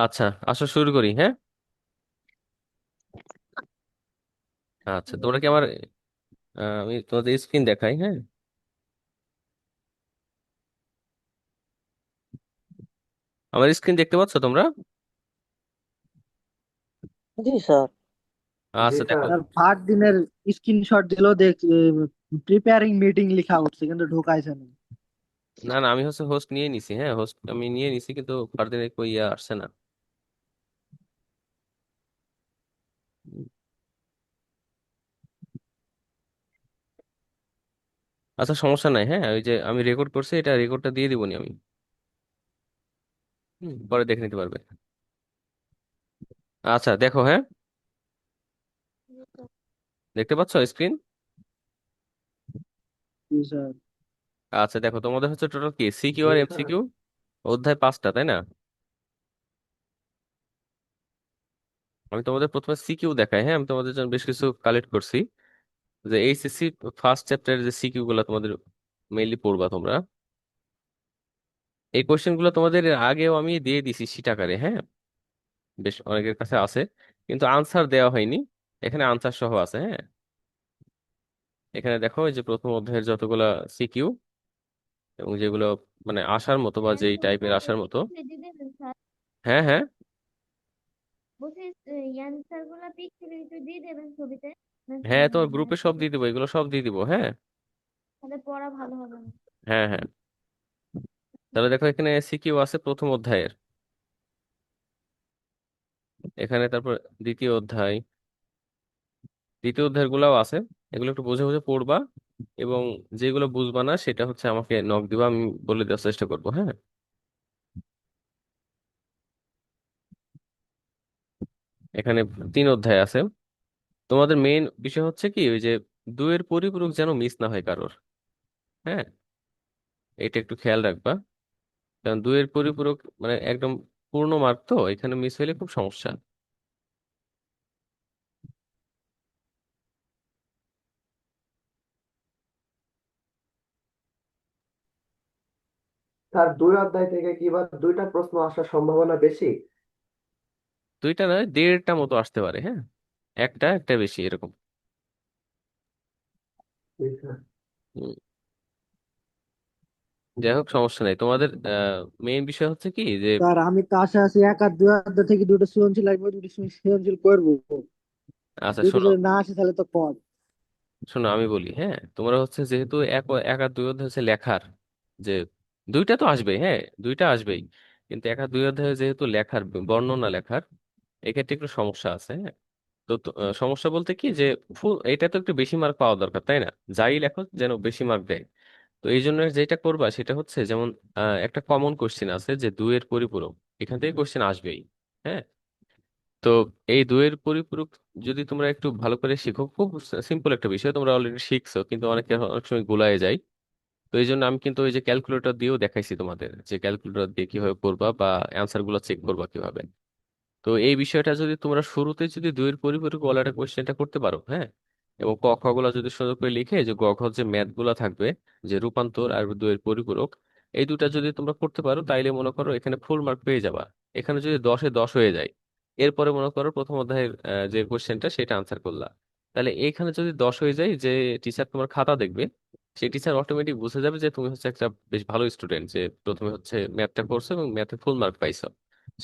আচ্ছা, আসো শুরু করি, হ্যাঁ। আচ্ছা, তোমরা কি আমার আমি তোমাদের স্ক্রিন দেখাই, হ্যাঁ। আমার স্ক্রিন দেখতে পাচ্ছ তোমরা? জি স্যার। আচ্ছা, দেখো। স্যার ফার্স্ট দিনের স্ক্রিনশট দিল দেখ, প্রিপেয়ারিং মিটিং লেখা উঠছে কিন্তু ঢোকাইছে না। না না, আমি হচ্ছে হোস্ট নিয়ে নিছি, হ্যাঁ, হোস্ট আমি নিয়ে নিছি, কিন্তু ফারদিনে কই আসছে না। আচ্ছা, সমস্যা নাই, হ্যাঁ, ওই যে আমি রেকর্ড করছি, এটা রেকর্ডটা দিয়ে দিবনি আমি। পরে দেখে নিতে পারবে। আচ্ছা, দেখো, হ্যাঁ। দেখতে পাচ্ছ স্ক্রিন? জি স্যার। আচ্ছা, দেখো, তোমাদের হচ্ছে টোটাল কি সিকিউ আর এমসিকিউ অধ্যায় 5টা, তাই না? আমি তোমাদের প্রথমে সিকিউ দেখাই, হ্যাঁ, আমি তোমাদের জন্য বেশ কিছু কালেক্ট করছি। যে এইচএসসি ফার্স্ট চ্যাপ্টারের যে সিকিউ গুলো তোমাদের মেইনলি পড়বা তোমরা। এই কোশ্চেন গুলো তোমাদের এর আগেও আমি দিয়ে দিছি শীট আকারে, হ্যাঁ। বেশ অনেকের কাছে আছে, কিন্তু আনসার দেওয়া হয়নি। এখানে আনসার সহ আছে, হ্যাঁ। এখানে দেখো, এই যে প্রথম অধ্যায়ের যতগুলা সিকিউ এবং যেগুলো মানে আসার মতো বা যেই অ্যান্সার টাইপের স্যার আসার মতো। দিয়ে দিবেন স্যার। হ্যাঁ, হ্যাঁ। বলছি অ্যান্সার গুলা পিকচারে একটু দিয়ে দেবেন ছবিতে। হ্যাঁ, তোমার গ্রুপে সব দিয়ে দিবো, এগুলো সব দিয়ে দিবো, হ্যাঁ। তাহলে পড়া ভালো হবে না। হ্যাঁ, হ্যাঁ। তাহলে দেখো, এখানে সিকিউ আছে প্রথম অধ্যায়ের। এখানে তারপর দ্বিতীয় অধ্যায়, দ্বিতীয় অধ্যায় গুলাও আছে। এগুলো একটু বুঝে বুঝে পড়বা, এবং যেগুলো বুঝবা না সেটা হচ্ছে আমাকে নক দিবা, আমি বলে দেওয়ার চেষ্টা করবো, হ্যাঁ। এখানে 3 অধ্যায় আছে। তোমাদের মেইন বিষয় হচ্ছে কি, ওই যে দুইয়ের পরিপূরক যেন মিস না হয় কারোর, হ্যাঁ। এটা একটু খেয়াল রাখবা, কারণ দুইয়ের পরিপূরক মানে একদম পূর্ণ মার্ক, তো এখানে মিস হইলে খুব সমস্যা। তার দুই অধ্যায় থেকে কি বা দুইটা প্রশ্ন আসার সম্ভাবনা বেশি? দুইটা নয়, 1.5টা মতো আসতে পারে, হ্যাঁ। একটা একটা বেশি এরকম। আচ্ছা। হুম, যাই হোক, সমস্যা নেই। তোমাদের মেইন বিষয় হচ্ছে কি যে, স্যার আমি তো আশা আছি এক আর দুই অধ্যায় থেকে দুটো সৃজনশীল লাগবে, দুটো সৃজনশীল করবো। আচ্ছা, দুটো শোনো। যদি না আসে তাহলে তো কর। শোনো, আমি বলি, হ্যাঁ, তোমরা হচ্ছে যেহেতু এক আর 2 অধ্যায় হচ্ছে লেখার, যে দুইটা তো আসবেই, হ্যাঁ, দুইটা আসবেই। কিন্তু এক আর 2 অধ্যায় যেহেতু লেখার, বর্ণনা লেখার, এক্ষেত্রে একটু সমস্যা আছে, হ্যাঁ। সমস্যা বলতে কি যে, ফুল এটা তো একটু বেশি মার্ক পাওয়া দরকার, তাই না? যাই লেখো যেন বেশি মার্ক দেয়। তো এই জন্য যেটা করবা সেটা হচ্ছে, যেমন একটা কমন কোশ্চেন আছে যে দুইয়ের পরিপূরক, এখান থেকে কোশ্চেন আসবেই, হ্যাঁ। তো এই দুইয়ের পরিপূরক যদি তোমরা একটু ভালো করে শিখো, খুব সিম্পল একটা বিষয়, তোমরা অলরেডি শিখছো, কিন্তু অনেকে অনেক সময় গুলায় যায়। তো এই জন্য আমি কিন্তু ওই যে ক্যালকুলেটর দিয়েও দেখাইছি তোমাদের, যে ক্যালকুলেটর দিয়ে কিভাবে করবা বা অ্যান্সার গুলো চেক করবা কিভাবে। তো এই বিষয়টা যদি তোমরা শুরুতে যদি দুইয়ের পরিপূরক ওয়ালা একটা কোয়েশ্চেনটা করতে পারো, হ্যাঁ, এবং ক খ গুলা যদি সুন্দর করে লিখে, যে গ ঘ যে ম্যাথ গুলা থাকবে, যে রূপান্তর আর দুইয়ের পরিপূরক, এই দুটা যদি তোমরা করতে পারো, তাইলে মনে করো এখানে ফুল মার্ক পেয়ে যাবা। এখানে যদি 10-এ 10 হয়ে যায়, এরপরে মনে করো প্রথম অধ্যায়ের যে কোয়েশ্চেনটা সেটা আনসার করলা, তাহলে এইখানে যদি 10 হয়ে যায়, যে টিচার তোমার খাতা দেখবে, সেই টিচার অটোমেটিক বুঝে যাবে যে তুমি হচ্ছে একটা বেশ ভালো স্টুডেন্ট, যে প্রথমে হচ্ছে ম্যাথটা করছো এবং ম্যাথে ফুল মার্ক পাইছো।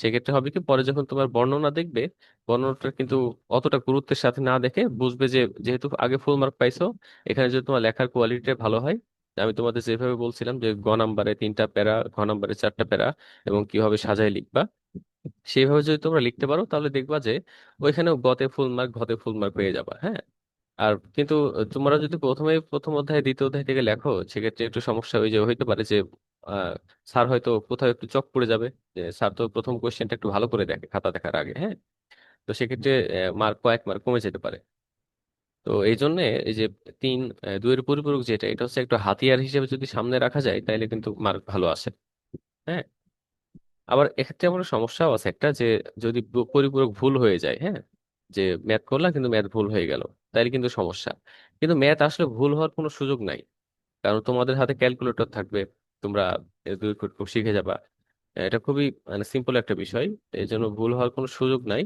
সেক্ষেত্রে হবে কি, পরে যখন তোমার বর্ণনা দেখবে, বর্ণনাটা কিন্তু অতটা গুরুত্বের সাথে না দেখে বুঝবে যে যেহেতু আগে ফুল মার্ক পাইছো, এখানে যদি তোমার লেখার কোয়ালিটিটা ভালো হয়, আমি তোমাদের যেভাবে বলছিলাম যে গ নাম্বারে 3টা প্যারা, ঘ নাম্বারে 4টা প্যারা, এবং কিভাবে সাজায় লিখবা, সেইভাবে যদি তোমরা লিখতে পারো, তাহলে দেখবা যে ওইখানেও গতে ফুল মার্ক, ঘতে ফুল মার্ক পেয়ে যাবা, হ্যাঁ। আর কিন্তু তোমরা যদি প্রথমে প্রথম অধ্যায় দ্বিতীয় অধ্যায় থেকে লেখো, সেক্ষেত্রে একটু সমস্যা হইতে পারে যে আহ, স্যার হয়তো কোথাও একটু চক পড়ে যাবে, যে স্যার তো প্রথম কোশ্চেনটা একটু ভালো করে দেখে খাতা দেখার আগে, হ্যাঁ। তো সেক্ষেত্রে কয়েক মার্ক কমে যেতে পারে। তো এই জন্য এই যে দুইয়ের পরিপূরক যেটা, এটা হচ্ছে একটু হাতিয়ার হিসেবে যদি সামনে রাখা যায়, তাহলে কিন্তু মার্ক ভালো আসে, হ্যাঁ। আবার এক্ষেত্রে আমার সমস্যাও আছে একটা, যে যদি পরিপূরক ভুল হয়ে যায়, হ্যাঁ, যে ম্যাথ করলাম কিন্তু ম্যাথ ভুল হয়ে গেল, তাইলে কিন্তু সমস্যা। কিন্তু ম্যাথ আসলে ভুল হওয়ার কোনো সুযোগ নাই, কারণ তোমাদের হাতে ক্যালকুলেটর থাকবে, তোমরা দুই খুব শিখে যাবা। এটা খুবই মানে সিম্পল একটা বিষয়, এই জন্য ভুল হওয়ার কোনো সুযোগ নাই।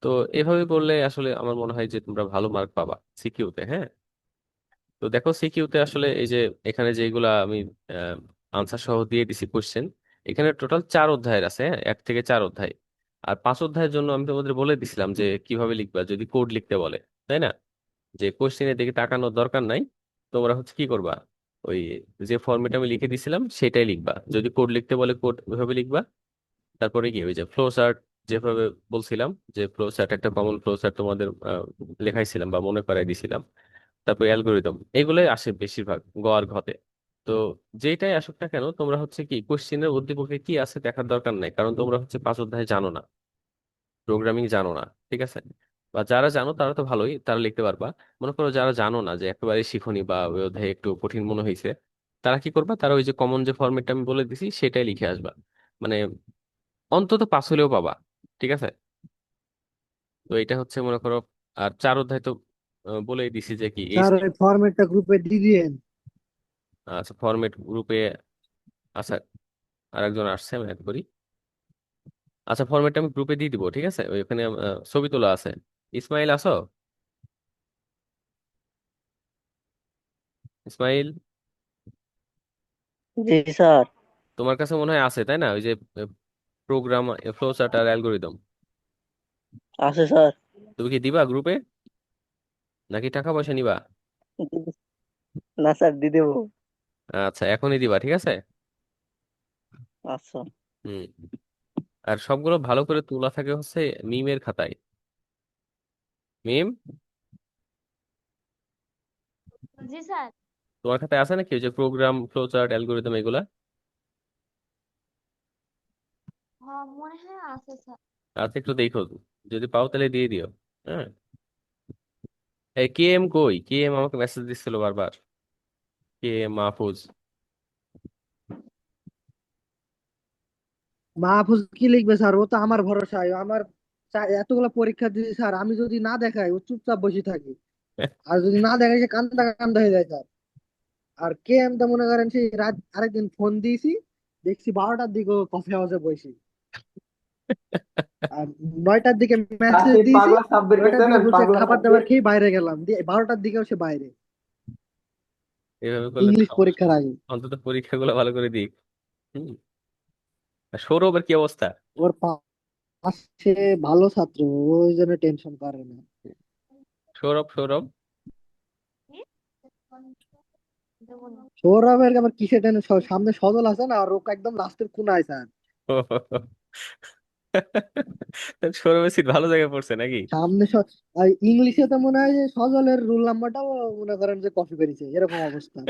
তো এভাবে বললে আসলে আমার মনে হয় যে তোমরা ভালো মার্ক পাবা সিকিউতে। হ্যাঁ, তো দেখো সিকিউতে আসলে এই যে এখানে যেগুলা আমি আনসার সহ দিয়ে দিছি কোশ্চেন, এখানে টোটাল 4 অধ্যায়ের আছে, হ্যাঁ 1 থেকে 4 অধ্যায়। আর 5 অধ্যায়ের জন্য আমি তোমাদের বলে দিছিলাম যে কিভাবে লিখবা যদি কোড লিখতে বলে, তাই না? যে কোশ্চেনের দিকে তাকানোর দরকার নাই, তোমরা হচ্ছে কি করবা, ওই যে ফর্মেট আমি লিখে দিছিলাম সেটাই লিখবা। যদি কোড লিখতে বলে কোড ওইভাবে লিখবা। তারপরে কি ওই যে ফ্লো চার্ট, যেভাবে বলছিলাম যে ফ্লো চার্ট একটা কমন ফ্লো চার্ট তোমাদের লেখাইছিলাম বা মনে করাই দিছিলাম। তারপর অ্যালগোরিদম, এগুলোই আসে বেশিরভাগ গ আর ঘতে। তো যেটাই আসুক না কেন, তোমরা হচ্ছে কি কোশ্চেনের উদ্দীপকে কি আছে দেখার দরকার নাই, কারণ তোমরা হচ্ছে 5 অধ্যায় জানো না, প্রোগ্রামিং জানো না, ঠিক আছে? বা যারা জানো তারা তো ভালোই, তারা লিখতে পারবা। মনে করো যারা জানো না, যে একেবারে শিখনি বা ওই অধ্যায় একটু কঠিন মনে হয়েছে, তারা কি করবা, তারা ওই যে কমন যে ফরম্যাটটা আমি বলে দিছি সেটাই লিখে আসবা। মানে অন্তত 5 হলেও পাবা, ঠিক আছে? তো এটা হচ্ছে মনে করো। আর 4 অধ্যায় তো বলেই দিছি যে কি এই। স্যার ওই ফরম্যাটটা গ্রুপে দিয়ে দিয়েন। আচ্ছা, ফরম্যাট গ্রুপে। আচ্ছা, আরেকজন আসছে, আমি অ্যাড করি। আচ্ছা, ফরম্যাটটা আমি গ্রুপে দিয়ে দিব, ঠিক আছে? ওইখানে ছবি তোলা আছে। ইসমাইল আসো, ইসমাইল। জি স্যার। তোমার কাছে মনে হয় আছে, তাই না, ওই যে প্রোগ্রাম, ফ্লো চার্ট আর অ্যালগোরিদম? আছে স্যার। তুমি কি দিবা গ্রুপে, নাকি টাকা পয়সা নিবা? না স্যার, দিয়ে দেবো। আচ্ছা, এখনই দিবা, ঠিক আছে? আচ্ছা। হুম। আর সবগুলো ভালো করে তোলা থাকে হচ্ছে মিমের খাতায়। মিম, জি স্যার। তোমার খাতায় আছে নাকি ওই যে প্রোগ্রাম, ফ্লো চার্ট, অ্যালগোরিদম এগুলা? হ্যাঁ মনে হয় আছে স্যার। আচ্ছা, একটু দেখো, যদি পাও তাহলে দিয়ে দিও। হ্যাঁ। এই কে এম কই, কে এম আমাকে মেসেজ দিচ্ছিল বারবার। K M Mahfuz. মাহফুজ কি লিখবে স্যার? ও তো আমার ভরসায়, আমার এতগুলা পরীক্ষা দিয়েছে স্যার, আমি যদি না দেখাই ও চুপচাপ বসে থাকি। আর যদি না দেখাই সে কান্দা কান্দা হয়ে যায় স্যার। আর কে এম টা মনে করেন সেই রাত আরেকদিন ফোন দিয়েছি, দেখছি 12টার দিকে কফি হাউসে বসি। আর 9টার দিকে তার মেসেজ সেই দিয়েছি, পাগলা সাব্বিরকে 9টার দিকে চেনেন, বলছে পাগলা খাবার সাব্বির? দাবার খেয়ে বাইরে গেলাম, দিয়ে 12টার দিকেও সে বাইরে, এভাবে করলে তো ইংলিশ সমস্যা। পরীক্ষার আগে। অন্তত পরীক্ষাগুলো ভালো করে দিক। হুম। আর সৌরভের কি অবস্থা? ওর পাশে ভালো ছাত্র, ওই জন্য টেনশন করে না। সৌরভ, সৌরভ। কি? দেখুন। সৌরভের আবার কিসে টেনশন, সামনে সজল আছে না, আর ও একদম লাস্টের কোনায় স্যার। সৌরভের সিট ভালো জায়গায় পড়ছে নাকি? সামনে আর ইংলিশে তো মনে হয় যে সজলের রোল নাম্বারটাও মনে করেন যে কপি করেছে, এরকম অবস্থা।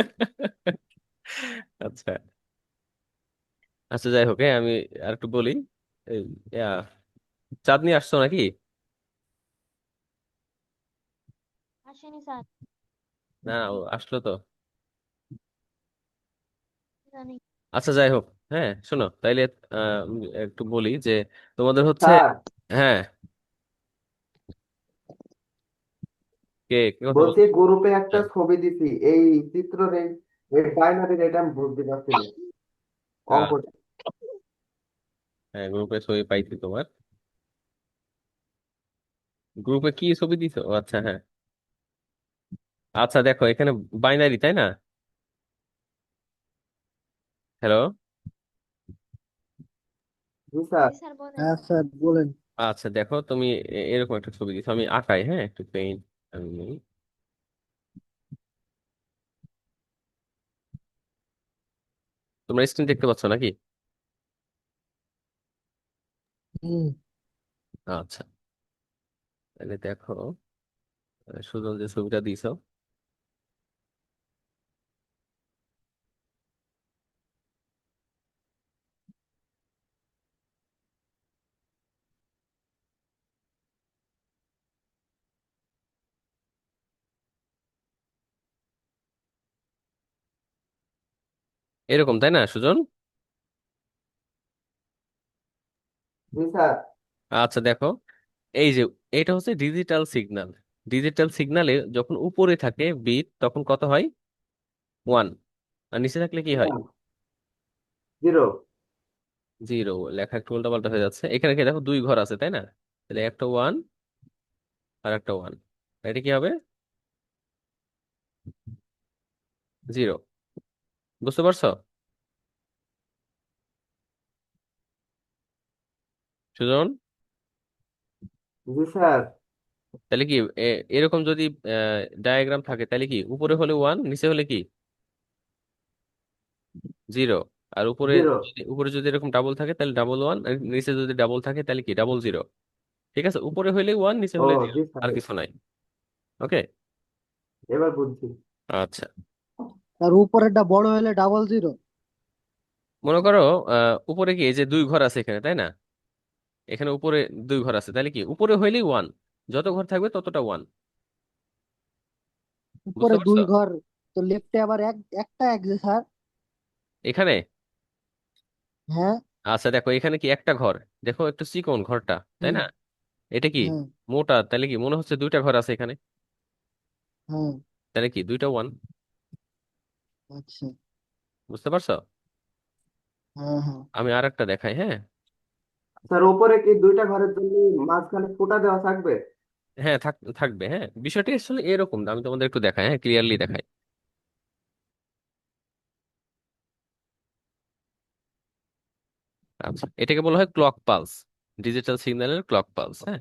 আচ্ছা। আচ্ছা, যাই হোক, হ্যাঁ, আমি আর একটু বলি। এই, ইয়া, চাঁদনি আসছো নাকি? আসেনি স্যার। না, ও আসলো তো। জানি। আচ্ছা, যাই হোক, হ্যাঁ শোনো তাইলে, একটু বলি যে তোমাদের হচ্ছে। স্যার, হ্যাঁ, কে কথা বলছি বলছো? গ্রুপে একটা হ্যাঁ। ছবি দিছি, এই চিত্রের এই বাইনারির এটা আমি বুঝতে পারছি না, আহ, অঙ্কটা। হ্যাঁ, গ্রুপে ছবি পাইছি তোমার। গ্রুপে কি ছবি দিছো? ও আচ্ছা, হ্যাঁ। আচ্ছা, দেখো এখানে বাইনারি, তাই না? হ্যালো। জি স্যার। জি স্যার বলেন। হ্যাঁ স্যার বলেন। আচ্ছা, দেখো তুমি এরকম একটা ছবি দিছো, আমি আঁকাই, হ্যাঁ একটু পেইন্ট আমি নিই। তোমরা স্ক্রিন দেখতে পাচ্ছ নাকি? হম। আচ্ছা, তাহলে দেখো, সুজন যে ছবিটা দিছো, এরকম তাই না সুজন? জি স্যার। আচ্ছা, দেখো এই যে এটা হচ্ছে ডিজিটাল সিগন্যাল। ডিজিটাল সিগন্যালে যখন উপরে থাকে বিট তখন কত হয়? 1। আর নিচে থাকলে কি হয়? জিরো। জিরো, লেখা একটু উল্টাপাল্টা হয়ে যাচ্ছে। এখানে কি দেখো দুই ঘর আছে তাই না? তাহলে একটা ওয়ান আর একটা ওয়ান, এটা কি হবে? জিরো। বুঝতে পারছো সুজন? জি স্যার। তাহলে কি এরকম যদি ডায়াগ্রাম থাকে তাহলে কি উপরে হলে ওয়ান, নিচে হলে কি জিরো। আর উপরে জিরো। উপরে যদি এরকম ডাবল থাকে তাহলে ডাবল ওয়ান, আর নিচে যদি ডাবল থাকে তাহলে কি ডাবল জিরো। ঠিক আছে, উপরে হইলে ওয়ান, নিচে ও হলে জিরো, জি আর স্যার, কিছু নাই। ওকে। এবার বুঝছি। আচ্ছা, আর উপরেরটা বড় হলে ডাবল জিরো। মনে করো উপরে কি এই যে দুই ঘর আছে এখানে তাই না? এখানে উপরে দুই ঘর আছে তাহলে কি উপরে হইলেই ওয়ান, যত ঘর থাকবে ততটা ওয়ান। বুঝতে উপরে পারছো? দুই ঘর, তো লেফটে আবার একটা এক যে স্যার। এখানে হ্যাঁ। আচ্ছা দেখো, এখানে কি একটা ঘর, দেখো একটু চিকন ঘরটা তাই হুম। না? এটা কি হ্যাঁ। মোটা, তাহলে কি মনে হচ্ছে দুইটা ঘর আছে এখানে, হ্যাঁ। তাহলে কি দুইটা ওয়ান। আচ্ছা। বুঝতে পারছো? হ্যাঁ, হ্যাঁ। আমি আর একটা দেখাই, হ্যাঁ। স্যার ওপরে কি দুইটা ঘরের জন্য মাঝখানে ফুটা দেওয়া থাকবে? হ্যাঁ থাকবে, হ্যাঁ, বিষয়টা আসলে এরকম না, আমি তোমাদের একটু দেখাই, হ্যাঁ, ক্লিয়ারলি দেখাই। আচ্ছা, এটাকে বলা হয় ক্লক পালস, ডিজিটাল সিগন্যালের ক্লক পালস, হ্যাঁ।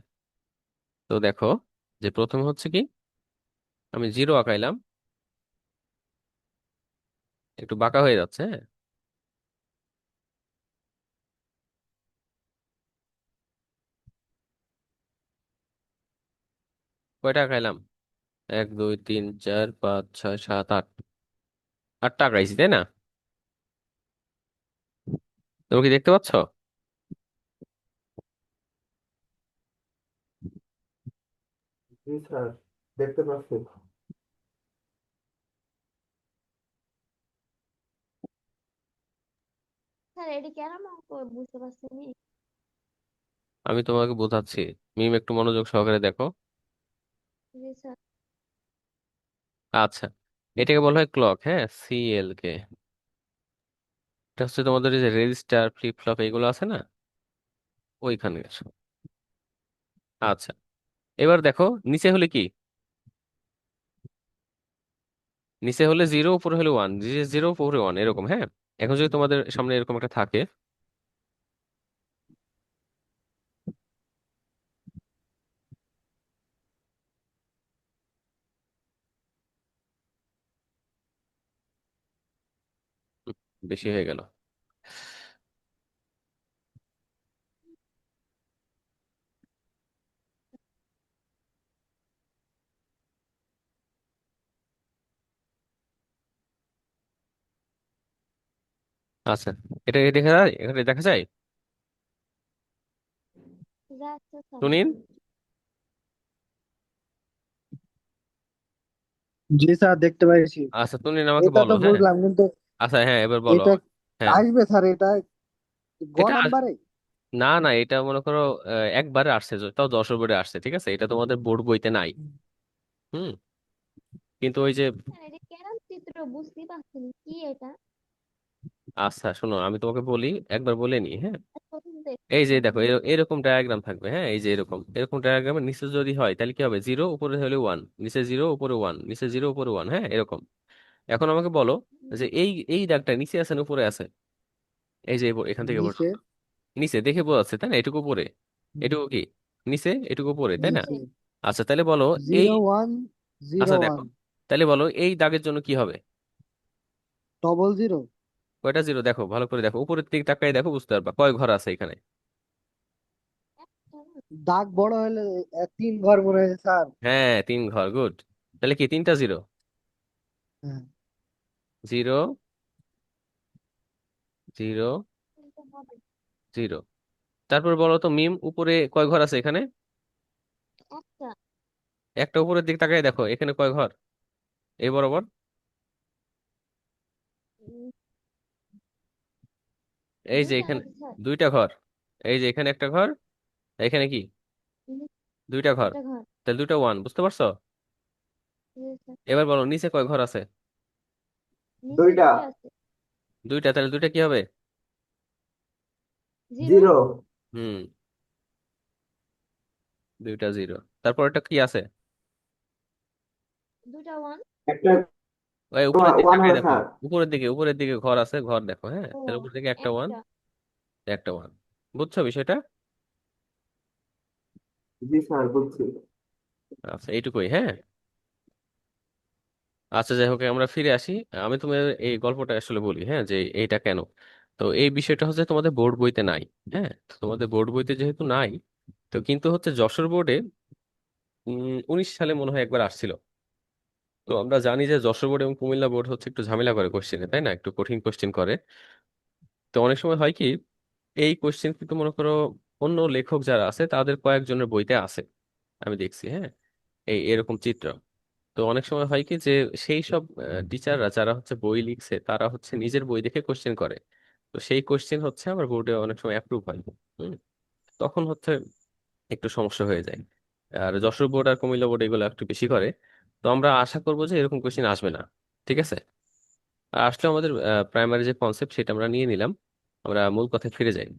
তো দেখো, যে প্রথমে হচ্ছে কি আমি জিরো আঁকাইলাম, একটু বাঁকা হয়ে যাচ্ছে, হ্যাঁ। কয়টা আঁকাইলাম? এক দুই তিন চার পাঁচ ছয় সাত আট, আটটা আঁকাইছি তাই না? তুমি কি দেখতে পাচ্ছ? জি স্যার, দেখতে পাচ্ছি। স্যার এটি কেন অঙ্ক বুঝতে পারছি নি? আমি তোমাকে বোঝাচ্ছি, মিম একটু মনোযোগ সহকারে দেখো। জি স্যার। আচ্ছা, এটাকে বলা হয় ক্লক, হ্যাঁ, সিএল কে। এটা হচ্ছে তোমাদের এই যে রেজিস্টার ফ্লিপ ফ্লপ এগুলো আছে না, ওইখানে। আচ্ছা, এবার দেখো নিচে হলে কি, নিচে হলে জিরো, উপরে হলে ওয়ান, জিরো উপরে ওয়ান, এরকম, হ্যাঁ। এখন যদি তোমাদের সামনে এরকম একটা থাকে, হুম, বেশি হয়ে গেল। আচ্ছা, এটা দেখা যায়, এখানে দেখা যায় যাচ্ছে স্যার। সুনীল? জি স্যার, দেখতে পাইছি। আচ্ছা তুনিন, আমাকে এটা বলো, তো হ্যাঁ। বুঝলাম, কিন্তু আচ্ছা হ্যাঁ, এবার বলো এটা হ্যাঁ। আসবে স্যার, এটা গ এটা নাম্বারে? না না, এটা মনে করো একবারে আসছে, তাও 10 বোর্ডে আসছে, ঠিক আছে, এটা তোমাদের বোর্ড বইতে নাই। হুম। কিন্তু ওই যে, স্যার এটি কেন চিত্র বুঝতেই পারছি না, কি এটা? আচ্ছা শোনো আমি তোমাকে বলি, একবার বলে নি, হ্যাঁ। আর প্রথম থেকে এই যে দেখো, হুম, এরকম ডায়াগ্রাম থাকবে, হ্যাঁ, এই যে এরকম এরকম ডায়াগ্রামের নিচে যদি হয় তাহলে কি হবে, জিরো উপরে হলে ওয়ান, নিচে জিরো উপরে ওয়ান, নিচে জিরো উপরে ওয়ান, হ্যাঁ, এরকম। এখন আমাকে বলো যে এই এই দাগটা নিচে আছে না উপরে আছে? এই যে এখান থেকে নিচে। পর্যন্ত নিচে দেখে বোঝা যাচ্ছে তাই না, এটুকু উপরে, এটুকু কি নিচে, এটুকু উপরে, তাই না? নিচে। আচ্ছা তাহলে বলো এই, 01, আচ্ছা জিরো দেখো, ওয়ান তাহলে বলো এই দাগের জন্য কি হবে? Double zero. কয়টা জিরো দেখো, ভালো করে দেখো, উপরের দিক তাকাই দেখো, বুঝতে পারবা কয় ঘর আছে এখানে। একটা না। দাগ বড় হলে তিন ঘর মনে হয় স্যার। হ্যাঁ, তিন ঘর, গুড। তাহলে কি তিনটা জিরো, হ্যাঁ। জিরো জিরো কিন্তু হবে জিরো। তারপর বলো তো মিম, উপরে কয় ঘর আছে এখানে? একটা। একটা উপরের দিক তাকাই দেখো, এখানে কয় ঘর এই বরাবর? উম, এই যে দুইটা এখানে নাকি স্যার? দুইটা ঘর, এই যে এখানে একটা ঘর, এখানে কি উম, দুইটা ঘর, একটা ঘর। তাহলে দুইটা ওয়ান, বুঝতে পারছো? জি স্যার। এবার বলো নিচে কয় ঘর আছে? নিচে দুইটা। দুইটা আছে। দুইটা, তাহলে দুইটা কি হবে? জিরো। জিরো। হুম, দুইটা জিরো। তারপর এটা কি আছে? দুটা ওয়ান। একটা ওই উপরের দিকে ওয়ান তাকিয়ে হবে দেখো, স্যার। উপরের দিকে ঘর আছে, ঘর দেখো, হ্যাঁ, ও, তাহলে উপর দিকে একটা ওয়ান, একটা। একটা ওয়ান। বুঝছো বিষয়টা? জি স্যার বুঝছি। আচ্ছা, এইটুকুই, হ্যাঁ। আচ্ছা, যাই হোক, আমরা ফিরে আসি। আমি তোমার এই গল্পটা আসলে বলি, হ্যাঁ, যে এইটা কেন। তো এই বিষয়টা হচ্ছে তোমাদের বোর্ড বইতে নাই। হ্যাঁ, তো তোমাদের বোর্ড বইতে যেহেতু নাই, তো কিন্তু হচ্ছে যশোর বোর্ডে 19 সালে মনে হয় একবার আসছিল। তো আমরা জানি যে যশোর বোর্ড এবং কুমিল্লা বোর্ড হচ্ছে একটু ঝামেলা করে কোশ্চেনে, তাই না, একটু কঠিন কোশ্চেন করে। তো অনেক সময় হয় কি, এই কোশ্চেন কিন্তু মনে করো অন্য লেখক যারা আছে তাদের কয়েকজনের বইতে আছে, আমি দেখছি, হ্যাঁ, এই এরকম চিত্র। তো অনেক সময় হয় কি যে সেই সব টিচাররা যারা হচ্ছে বই লিখছে তারা হচ্ছে নিজের বই দেখে কোশ্চেন করে। তো সেই কোশ্চেন হচ্ছে আমার বোর্ডে অনেক সময় অ্যাপ্রুভ হয়। হুম, তখন হচ্ছে একটু সমস্যা হয়ে যায়। আর যশোর বোর্ড আর কুমিল্লা বোর্ড এগুলো একটু বেশি করে। তো আমরা আশা করবো যে এরকম কোশ্চেন আসবে না। ঠিক আছে। আর আসলে আমাদের প্রাইমারি যে কনসেপ্ট সেটা আমরা নিয়ে নিলাম। আমরা মূল কথায় ফিরে যাই।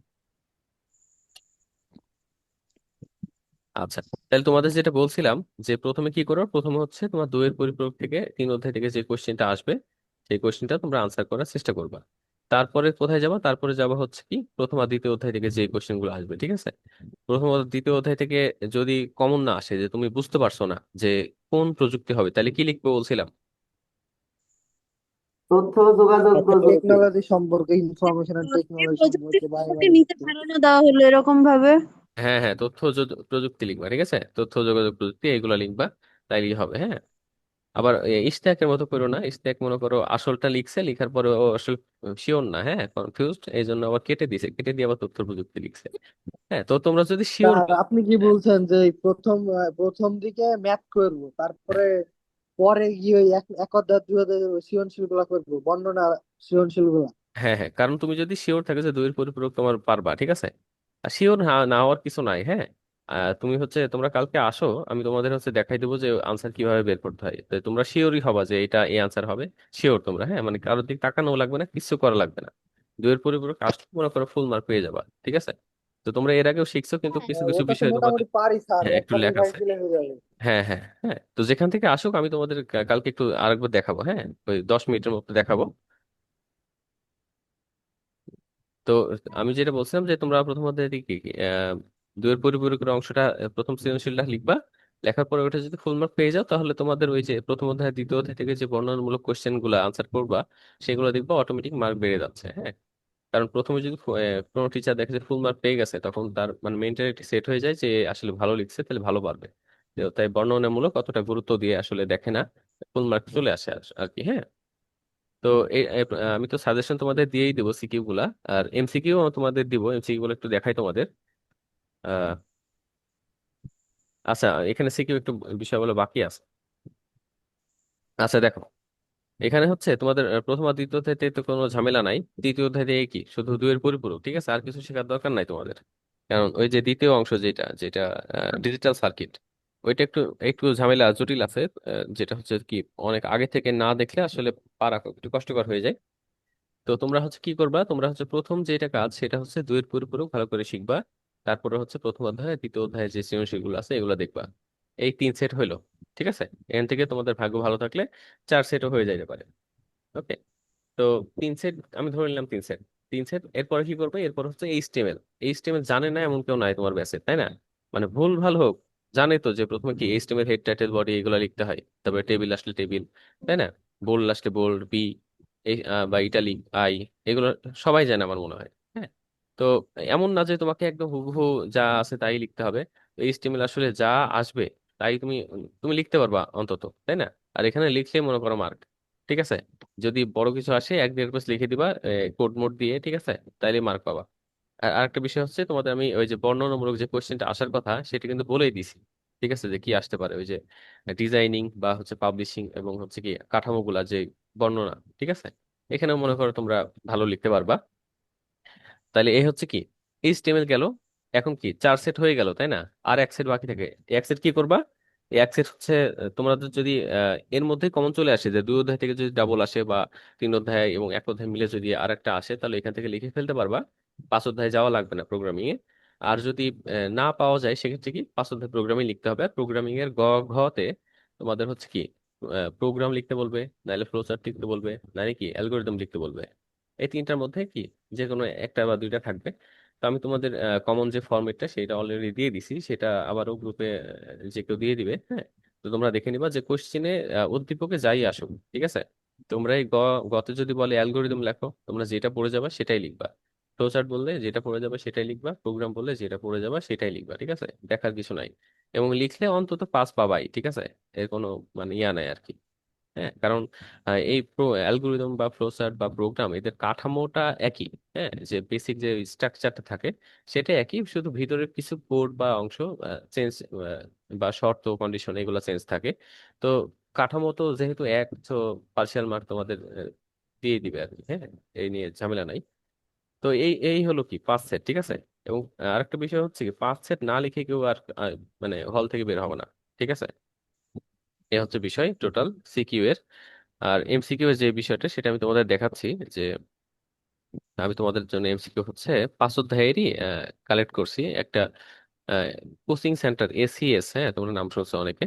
আচ্ছা, তাহলে তোমাদের যেটা বলছিলাম, যে প্রথমে কি করো, প্রথমে হচ্ছে তোমার দুইয়ের পরিপূরক থেকে 3 অধ্যায় থেকে যে কোশ্চেনটা আসবে সেই কোশ্চেনটা তোমরা আনসার করার চেষ্টা করবা। তারপরে কোথায় যাবা, তারপরে যাবা হচ্ছে কি প্রথম আর দ্বিতীয় অধ্যায় থেকে যে কোশ্চেন গুলো আসবে, ঠিক আছে। প্রথম আর দ্বিতীয় অধ্যায় থেকে যদি কমন না আসে, যে তুমি বুঝতে পারছো না যে কোন প্রযুক্তি হবে, তাহলে কি লিখবে বলছিলাম? তথ্য ও যোগাযোগ আচ্ছা, প্রযুক্তি। টেকনোলজি সম্পর্কে, ইনফরমেশন এন্ড টেকনোলজি প্রযুক্তি সম্পর্কে, সম্পর্কে বায়োমেডিক্স। নিচে ধারণা দেওয়া হলো এরকম ভাবে। হ্যাঁ, হ্যাঁ, তথ্য ও প্রযুক্তি লিখবা, ঠিক আছে, তথ্য ও যোগাযোগ প্রযুক্তি এগুলো লিখবা, তাইলেই হবে, হ্যাঁ। আবার ইশতিয়াকের মতো করো না, ইশতিয়াক মনে করো আসলটা লিখছে, লিখার পরে ও আসল শিওর না, হ্যাঁ, কনফিউজড, এই জন্য আবার কেটে দিছে, কেটে দিয়ে আবার তথ্য প্রযুক্তি লিখছে। হ্যাঁ, তো তোমরা যদি শিওর স্যার হও। আপনি কি হ্যাঁ, বলছেন যে এই প্রথম দিকে ম্যাথ করবো, তারপরে পরে গিয়ে ওই এক অধ্যায় দুই অধ্যায় সৃজনশীল গুলা করবো, বর্ণনা সৃজনশীল গুলা? হ্যাঁ, হ্যাঁ, কারণ তুমি যদি শিওর থাকে যে দুইয়ের পরিপূরক তোমার পারবা, ঠিক আছে, আর শিওর না না হওয়ার কিছু নাই, হ্যাঁ। তুমি হচ্ছে তোমরা কালকে আসো, আমি তোমাদের হচ্ছে দেখাই দেবো যে আনসার কিভাবে বের করতে হয়, তো তোমরা শিওরই হবা যে এটা এই আনসার হবে। শিওর তোমরা, হ্যাঁ, মানে কারোর দিক তাকানো লাগবে না, কিছু করা লাগবে না। দুইয়ের পরিপূরক আসলে মনে করো ফুল মার্ক পেয়ে যাবা, ঠিক আছে। তো তোমরা এর আগেও শিখছো, কিন্তু হ্যাঁ। কিছু কিছু ওটা তো বিষয় তোমাদের মোটামুটি পারি স্যার, হ্যাঁ একটু একবার ল্যাক রিভাইজ আছে। দিলে হয়ে যাবে। হ্যাঁ, হ্যাঁ, হ্যাঁ, তো যেখান থেকে আসুক আমি তোমাদের কালকে একটু আরেকবার দেখাবো, হ্যাঁ, ওই 10 মিনিটের মতো দেখাবো। তো আমি যেটা বলছিলাম যে তোমরা প্রথম অধ্যায় থেকে কি দুইয়ের পরিপূরকের অংশটা প্রথম সৃজনশীলটা লিখবা। লেখার পরে ওটা যদি ফুল মার্ক পেয়ে যাও, তাহলে তোমাদের ওই যে প্রথম অধ্যায় দ্বিতীয় অধ্যায় থেকে যে বর্ণনামূলক কোশ্চেন গুলো আনসার করবা, সেগুলো দেখবা অটোমেটিক মার্ক বেড়ে যাচ্ছে, হ্যাঁ। কারণ প্রথমে যদি কোনো টিচার দেখে যে ফুল মার্ক পেয়ে গেছে, তখন তার মানে মেন্টালিটি সেট হয়ে যায় যে আসলে ভালো লিখছে, তাহলে ভালো পারবে। তো তাই বর্ণনামূলক অতটা গুরুত্ব দিয়ে আসলে দেখে না, ফুল মার্ক চলে আসে আর কি, হ্যাঁ। তো আমি তো সাজেশন তোমাদের দিয়েই দেবো সিকিউ গুলা, আর এমসিকিউ তোমাদের দিব, এমসিকিউ গুলো একটু দেখাই তোমাদের। আহ আচ্ছা, এখানে সিকিউ একটু বিষয়গুলো বাকি আছে। আচ্ছা, দেখো, এখানে হচ্ছে তোমাদের প্রথম আর দ্বিতীয় অধ্যায়তে তো কোনো ঝামেলা নাই। তৃতীয় অধ্যায় দিয়ে কি শুধু দুইয়ের পরিপূরক, ঠিক আছে, আর কিছু শেখার দরকার নাই তোমাদের। কারণ ওই যে দ্বিতীয় অংশ যেটা যেটা ডিজিটাল সার্কিট, ওইটা একটু একটু ঝামেলা জটিল আছে। যেটা হচ্ছে কি অনেক আগে থেকে না দেখলে আসলে পারা একটু কষ্টকর হয়ে যায়। তো তোমরা হচ্ছে কি করবা, তোমরা হচ্ছে প্রথম যেটা কাজ সেটা হচ্ছে দুইয়ের পরিপূরক ভালো করে শিখবা। তারপরে হচ্ছে প্রথম অধ্যায় দ্বিতীয় অধ্যায়ে যে সৃজনশীলগুলো আছে এগুলো দেখবা। এই 3 সেট হইলো, ঠিক আছে। এখান থেকে তোমাদের ভাগ্য ভালো থাকলে 4 সেটও হয়ে যাইতে পারে। ওকে। তো 3 সেট, আমি ধরে নিলাম 3 সেট। 3 সেট এরপরে কি করবে, এরপর হচ্ছে এইচটিএমএল। এইচটিএমএল জানে না এমন কেউ নাই তোমার ব্যাচে, তাই না? মানে ভুল ভাল হোক, জানে তো যে প্রথমে কি এইচটিএমএল হেড টাইটেল বডি এগুলো লিখতে হয়, তারপরে টেবিল আসলে টেবিল, তাই না, বোল্ড আসলে বোল্ড বি, এই বা ইটালিক আই, এগুলো সবাই জানে আমার মনে হয়, হ্যাঁ। তো এমন না যে তোমাকে একদম হুবহু যা আছে তাই লিখতে হবে। এইচটিএমএল আসলে যা আসবে তাই তুমি তুমি লিখতে পারবা অন্তত, তাই না? আর এখানে লিখলে মনে করো মার্ক, ঠিক আছে। যদি বড় কিছু আসে 1-1.5 পেজ লিখে দিবা কোড মোড দিয়ে, ঠিক আছে, তাইলে মার্ক পাবা। আর আরেকটা বিষয় হচ্ছে তোমাদের আমি ওই যে বর্ণনামূলক যে কোশ্চেনটা আসার কথা সেটা কিন্তু বলেই দিছি, ঠিক আছে, যে কি আসতে পারে, ওই যে ডিজাইনিং বা হচ্ছে পাবলিশিং এবং হচ্ছে কি কাঠামোগুলা যে বর্ণনা, ঠিক আছে। এখানেও মনে করো তোমরা ভালো লিখতে পারবা। তাহলে এই হচ্ছে কি এইচটিএমএল গেল। এখন কি 4 সেট হয়ে গেল, তাই না? আর 1 সেট বাকি থাকে। এই 1 সেট কি করবা? এই 1 সেট হচ্ছে তোমাদের যদি এর মধ্যে কমন চলে আসে যে 2 অধ্যায় থেকে যদি ডাবল আসে বা 3 অধ্যায় এবং 1 অধ্যায় মিলে যদি আর একটা আসে, তাহলে এখান থেকে লিখে ফেলতে পারবা পাঁচ অধ্যায়ে যাওয়া লাগবে না প্রোগ্রামিং এ। আর যদি না পাওয়া যায় সেক্ষেত্রে কি পাঁচ অধ্যায় প্রোগ্রামিং লিখতে হবে। আর প্রোগ্রামিং এর ঘতে তোমাদের হচ্ছে কি প্রোগ্রাম লিখতে বলবে, নাহলে ফ্লোচার্ট লিখতে বলবে, নাহলে কি অ্যালগোরিদম লিখতে বলবে। এই তিনটার মধ্যে কি যে কোনো একটা বা দুইটা থাকবে। তো আমি তোমাদের কমন যে ফরম্যাটটা সেটা অলরেডি দিয়ে দিছি, সেটা আবারও গ্রুপে যে কেউ দিয়ে দিবে, হ্যাঁ। তো তোমরা দেখে নিবা যে কোশ্চেনে উদ্দীপকে যাই আসুক, ঠিক আছে। তোমরা এই গতে যদি বলে অ্যালগোরিদম লেখো, তোমরা যেটা পড়ে যাবে সেটাই লিখবা। ফ্লোচার্ট বললে যেটা পড়ে যাবে সেটাই লিখবা, প্রোগ্রাম বললে যেটা পড়ে যাবে সেটাই লিখবা, ঠিক আছে। দেখার কিছু নাই। এবং লিখলে অন্তত পাস পাবাই, ঠিক আছে। এর কোনো মানে ইয়া নাই আর কি। হ্যাঁ, কারণ এই অ্যালগোরিদম বা ফ্লোচার্ট বা প্রোগ্রাম এদের কাঠামোটা একই। হ্যাঁ, যে বেসিক যে স্ট্রাকচারটা থাকে সেটা একই, শুধু ভিতরের কিছু কোড বা অংশ চেঞ্জ বা শর্ত কন্ডিশন এগুলো চেঞ্জ থাকে। তো কাঠামো তো যেহেতু এক, তো পার্শিয়াল মার্ক তোমাদের দিয়ে দিবে আর কি। হ্যাঁ, এই নিয়ে ঝামেলা নাই। তো এই এই হলো কি পাঁচ সেট, ঠিক আছে। এবং আরেকটা বিষয় হচ্ছে কি পাঁচ সেট না লিখে কেউ আর মানে হল থেকে বের হবে না, ঠিক আছে। এ হচ্ছে বিষয় টোটাল সিকিউ এর। আর এমসিকিউ এর যে বিষয়টা সেটা আমি তোমাদের দেখাচ্ছি, যে আমি তোমাদের জন্য এমসিকিউ হচ্ছে পাঁচ অধ্যায়েরই কালেক্ট করছি একটা কোচিং সেন্টার এসিএস, হ্যাঁ তোমরা নাম শুনছো অনেকে।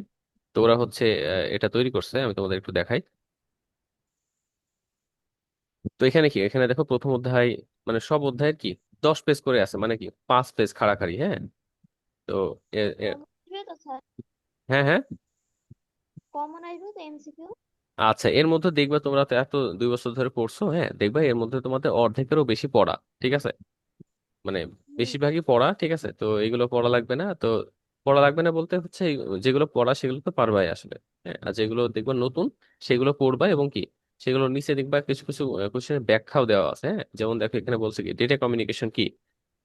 তো ওরা হচ্ছে এটা তৈরি করছে, আমি তোমাদের একটু দেখাই। তো এখানে কি, এখানে দেখো প্রথম অধ্যায় মানে সব অধ্যায়ের কি 10 পেজ করে আছে, মানে কি 5 পেজ খাড়াখাড়ি, হ্যাঁ। তো কমন আসবে তো স্যার? হ্যাঁ হ্যাঁ। কমন আসবে তো এমসিকিউ? আচ্ছা, এর মধ্যে দেখবা তোমরা তো এত 2 বছর ধরে পড়ছো, হ্যাঁ দেখবা এর মধ্যে তোমাদের অর্ধেকেরও বেশি পড়া, ঠিক আছে। মানে হুম। বেশিরভাগই পড়া, ঠিক আছে। তো এগুলো পড়া লাগবে না তো। পড়া লাগবে না বলতে হচ্ছে যেগুলো পড়া সেগুলো তো পারবাই আসলে। হ্যাঁ, আর যেগুলো দেখবা নতুন সেগুলো পড়বা। এবং কি সেগুলো নিচে দেখবা কিছু কিছু কোশ্চেনের ব্যাখ্যাও দেওয়া আছে, হ্যাঁ। যেমন দেখো এখানে বলছে কি ডেটা কমিউনিকেশন কি।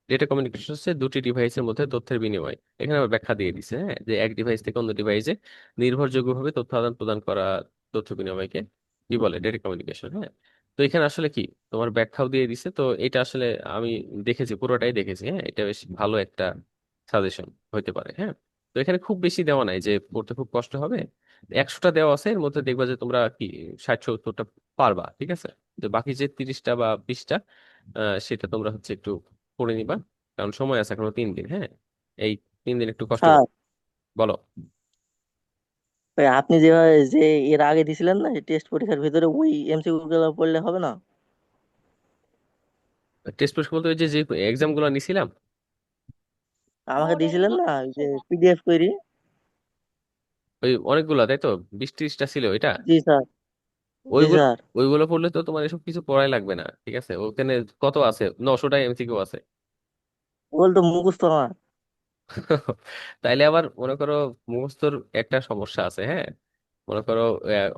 ডেটা কমিউনিকেশন হচ্ছে দুটি ডিভাইসের মধ্যে তথ্যের বিনিময়। এখানে আবার ব্যাখ্যা দিয়ে দিছে, হ্যাঁ, যে এক ডিভাইস থেকে অন্য ডিভাইসে নির্ভরযোগ্যভাবে তথ্য আদান প্রদান করা, তথ্য বিনিময়কে কি বলে ডেটা কমিউনিকেশন, হ্যাঁ। তো এখানে আসলে কি তোমার ব্যাখ্যাও দিয়ে দিছে। তো এটা আসলে আমি দেখেছি, পুরোটাই দেখেছি, হ্যাঁ। এটা বেশ ভালো একটা সাজেশন হইতে পারে, হ্যাঁ। তো এখানে খুব বেশি দেওয়া নাই যে পড়তে খুব কষ্ট হবে। 100টা দেওয়া আছে, এর মধ্যে দেখবা যে তোমরা কি 60-70টা পারবা, ঠিক আছে। তো বাকি যে 30টা বা 20টা সেটা তোমরা হচ্ছে একটু করে নিবা, কারণ সময় আছে এখনো 3 দিন, হ্যাঁ। এই 3 দিন একটু কষ্ট স্যার, করো। বলো। ওই আপনি যেভাবে যে এর আগে দিছিলেন না টেস্ট পরীক্ষার ভিতরে, ওই এমসিকিউ গুলো পড়লে হবে না? টেস্ট পরীক্ষা বলতে ওই যে যে এক্সাম গুলো নিছিলাম, আমাকে বোর্ডের দিয়েছিলেন এক্সাম না ওই দিচ্ছে যে স্যার? পিডিএফ তৈরি। ওই অনেকগুলা তাই তো, 20-30টা ছিল এটা। জি স্যার। জি ওইগুলো স্যার। ওইগুলো পড়লে তো তোমার এসব কিছু পড়াই লাগবে না, ঠিক আছে। ওখানে কত আছে, 900টা এমসিকিউ আছে। ওগুলো তো মুখস্থ আমার। তাইলে আবার মনে করো মুখস্থর একটা সমস্যা আছে, হ্যাঁ। মনে করো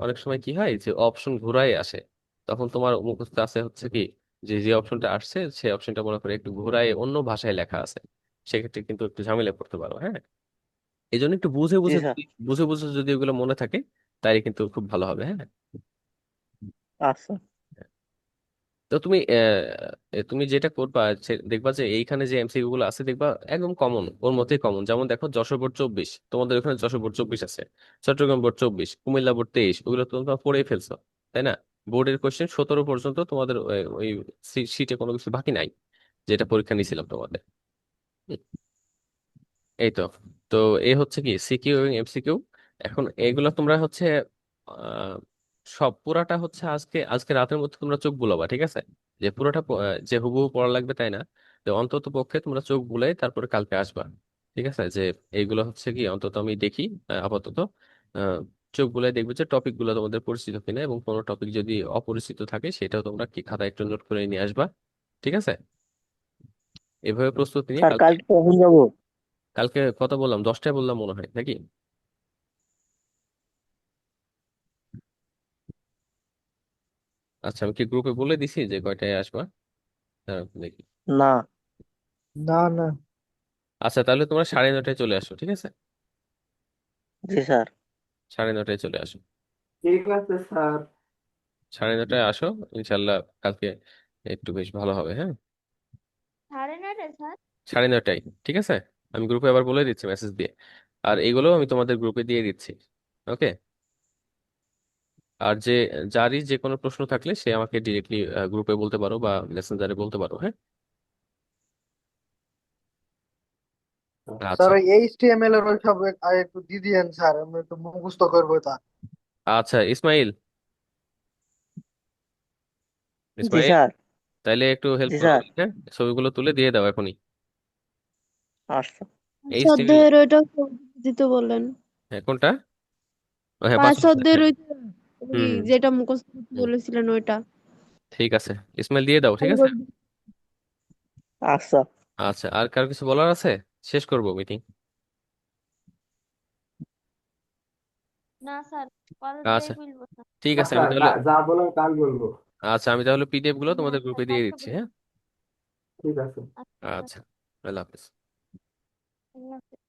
অনেক সময় কি হয় যে অপশন ঘুরাই আসে, তখন তোমার মুখস্থ আছে হচ্ছে কি যে যে অপশনটা আসছে সেই অপশনটা মনে করো একটু ঘুরায় অন্য ভাষায় লেখা আছে, সেক্ষেত্রে কিন্তু একটু ঝামেলা পড়তে পারো, হ্যাঁ। এই জন্য একটু বুঝে জি বুঝে স্যার। বুঝে বুঝে যদি ওগুলো মনে থাকে তাহলে কিন্তু খুব ভালো হবে, হ্যাঁ। আচ্ছা। তো তুমি তুমি যেটা করবা দেখবা যে এইখানে যে এমসিকিউ গুলো আছে দেখবা একদম কমন, ওর মধ্যেই কমন। যেমন দেখো যশোর বোর্ড 24, তোমাদের ওখানে যশোর বোর্ড 24 আছে, চট্টগ্রাম বোর্ড 24, কুমিল্লা বোর্ড 23, ওগুলো তো তোমরা পড়েই ফেলছো, তাই না। বোর্ডের কোশ্চেন 17 পর্যন্ত তোমাদের ওই সিটে কোনো কিছু বাকি নাই, যেটা পরীক্ষা নিয়েছিলাম তোমাদের। হুম, এই তো। তো এই হচ্ছে কি সিকিউ এবং এমসিকিউ। এখন এগুলো তোমরা হচ্ছে আহ, সব পুরাটা হচ্ছে আজকে আজকে রাতের মধ্যে তোমরা চোখ বুলাবা, ঠিক আছে। যে পুরোটা যে হুবহু পড়া লাগবে তাই না। তো অন্তত পক্ষে তোমরা চোখ বুলাই তারপরে কালকে আসবা, ঠিক আছে। যে এইগুলো হচ্ছে কি অন্তত আমি দেখি আপাতত আহ, চোখ বুলাই দেখবে যে টপিক গুলো তোমাদের পরিচিত কিনা, এবং কোনো টপিক যদি অপরিচিত থাকে সেটাও তোমরা কি খাতায় একটু নোট করে নিয়ে আসবা, ঠিক আছে। এভাবে প্রস্তুতি নিয়ে স্যার কালকে। কালকে কখন যাবো? কালকে কত বললাম, 10টায় বললাম মনে হয় নাকি। আচ্ছা, আমি কি গ্রুপে বলে দিছি যে কয়টায় আসবা? দাঁড়াও দেখি। না। না না। আচ্ছা, তাহলে তোমরা 9:30টায় চলে আসো, ঠিক আছে। জি স্যার। 9:30টায় চলে আসো। ঠিক আছে স্যার। 9:30টায় আসো, ইনশাল্লাহ কালকে একটু বেশ ভালো হবে, হ্যাঁ। 9:30 স্যার? 9:30টায়, ঠিক আছে। আমি গ্রুপে আবার বলে দিচ্ছি মেসেজ দিয়ে। আর এগুলো আমি তোমাদের গ্রুপে দিয়ে দিচ্ছি, ওকে। আর যারই যে কোনো প্রশ্ন থাকলে সে আমাকে ডিরেক্টলি গ্রুপে বলতে পারো বা মেসেঞ্জারে বলতে পারো, হ্যাঁ। স্যার আচ্ছা ওই এইচটিএমএল এর ওই সব একটু দিয়ে দিয়েন স্যার, আমি একটু মুখস্থ করবো তা। আচ্ছা ইসমাইল, জি ইসমাইল স্যার। তাইলে একটু হেল্প জি করো স্যার। আমাকে, হ্যাঁ? ছবিগুলো তুলে দিয়ে দাও এখনই। আচ্ছা। এইচ পাঁচ টিভি, অধ্যায়ের ওইটা দিতে বললেন। হ্যাঁ কোনটা? ও হ্যাঁ, পাঁচ 5 অধ্যায়, অধ্যায়ের হ্যাঁ। ওইটা, ওই হুম যেটা মুখস্থ করতে হুম, বলেছিলেন ওইটা। ঠিক আছে, ইসমাইল দিয়ে দাও, ঠিক আছে। আচ্ছা। আচ্ছা, আর কার কিছু বলার আছে? শেষ করবো মিটিং। না স্যার, কলেজ যাই আচ্ছা বলবো স্যার। ঠিক আছে, আচ্ছা, আমি তাহলে, যা বলার কাল বলবো। আচ্ছা আমি তাহলে পিডিএফ গুলো হ্যাঁ তোমাদের স্যার, গ্রুপে দিয়ে কালকে দিচ্ছি, বলবো। হ্যাঁ। ঠিক আছে। আচ্ছা স্যার, আচ্ছা, আল্লাহ হাফেজ। আল্লাহ হাফেজ।